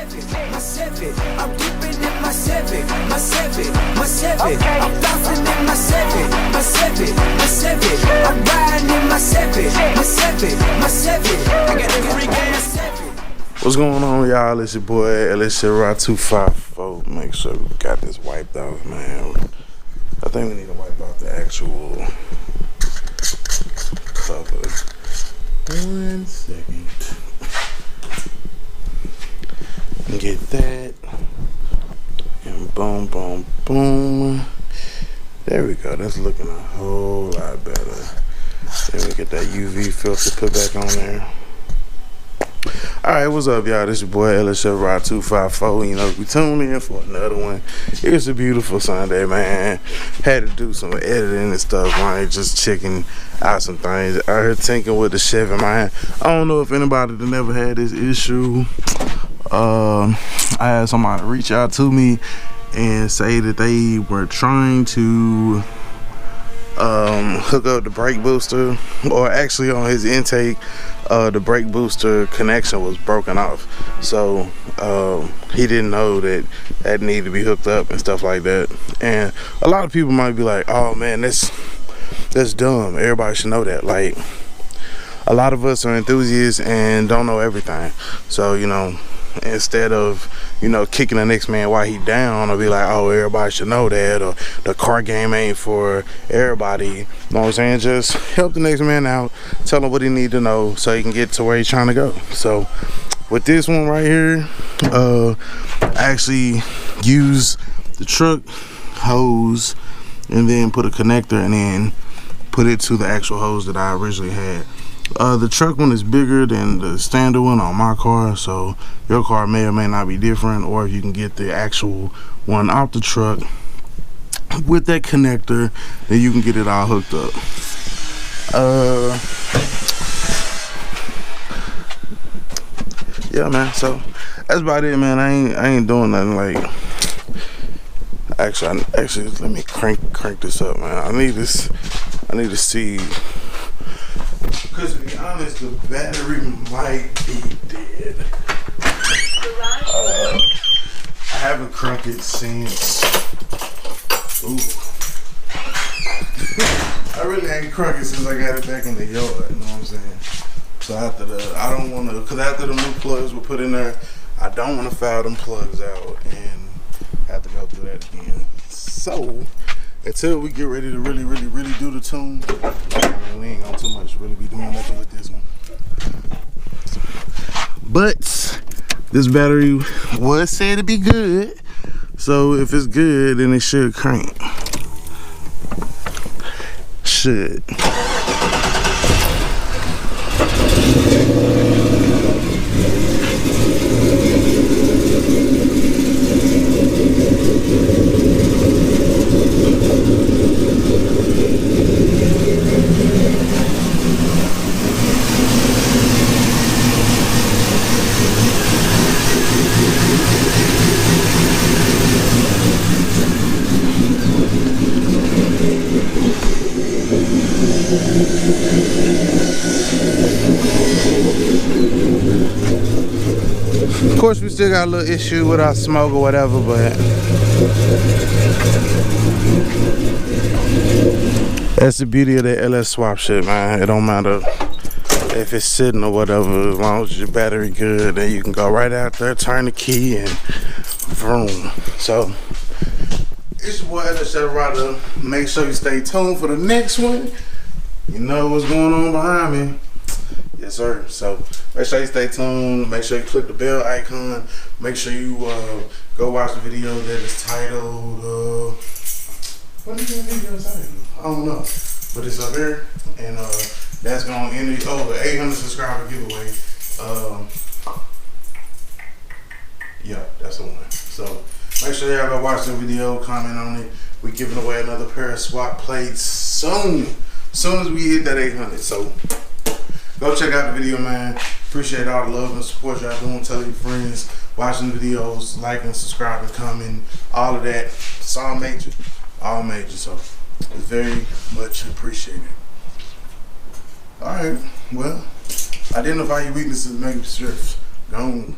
I'm dipping in my Civic. I'm bouncing in my Civic. I'm riding in my Civic. I got the Greek ass Civic. What's going on, y'all? It's your boy LSRY254. Make sure we got this wiped off, man. I think we need to wipe out the actual cover. 1 second. Get that. And boom, boom, boom. There we go. That's looking a whole lot better. Then we get that UV filter put back on there. Alright, what's up, y'all? This your boy LSRY254. You know, we tuned in for another one. It's a beautiful Sunday, man. Had to do some editing and stuff, man. Just checking out some things. I heard tinking with the Chevy, man. I don't know if anybody that never had this issue. I had somebody reach out to me and say that they were trying to hook up the brake booster, or actually on his intake the brake booster connection was broken off, so he didn't know that needed to be hooked up and stuff like that. And a lot of people might be like, oh man, that's dumb, everybody should know that. Like, a lot of us are enthusiasts and don't know everything, so you know, instead of, you know, kicking the next man while he down, or be like, oh, everybody should know that, or the car game ain't for everybody, you know what I'm saying? Just help the next man out, tell him what he need to know so he can get to where he's trying to go. So with this one right here, I actually use the truck hose and then put a connector and then put it to the actual hose that I originally had. The truck one is bigger than the standard one on my car, so your car may or may not be different, or if you can get the actual one off the truck with that connector, then you can get it all hooked up. Yeah, man, so that's about it, man. I ain't doing nothing. Like, actually let me crank this up, man. I need to see. Because to be honest, the battery might be dead. I haven't cranked it since. Ooh. I really ain't cranked it since I got it back in the yard. You know what I'm saying? So after I don't want to, because after the new plugs were put in there, I don't want to foul them plugs out and have to go through that again. So until we get ready to really do the tune, I mean, we ain't gonna too much really be doing nothing with this one. But this battery was said to be good, so if it's good, then it should crank. Should. Of course, we still got a little issue with our smoke or whatever, but that's the beauty of the LS swap shit, man. It don't matter if it's sitting or whatever, as long as your battery good, then you can go right out there, turn the key, and vroom. So it's your boy LSRY. Make sure you stay tuned for the next one. You know what's going on behind me. Yes, sir. So make sure you stay tuned. Make sure you click the bell icon. Make sure you go watch the video that is titled. What is the video titled? I don't know, but it's up here, and that's gonna end the 800 subscriber giveaway. Yeah, that's the one. So make sure y'all go watch the video, comment on it. We're giving away another pair of swap plates soon as we hit that 800. So go check out the video, man. Appreciate all the love and support y'all doing. Tell your friends, watching the videos, liking, subscribing, commenting, all of that. It's all major. All major. So it's very much appreciated. Alright, well, identify your weaknesses, make them strips. Gone.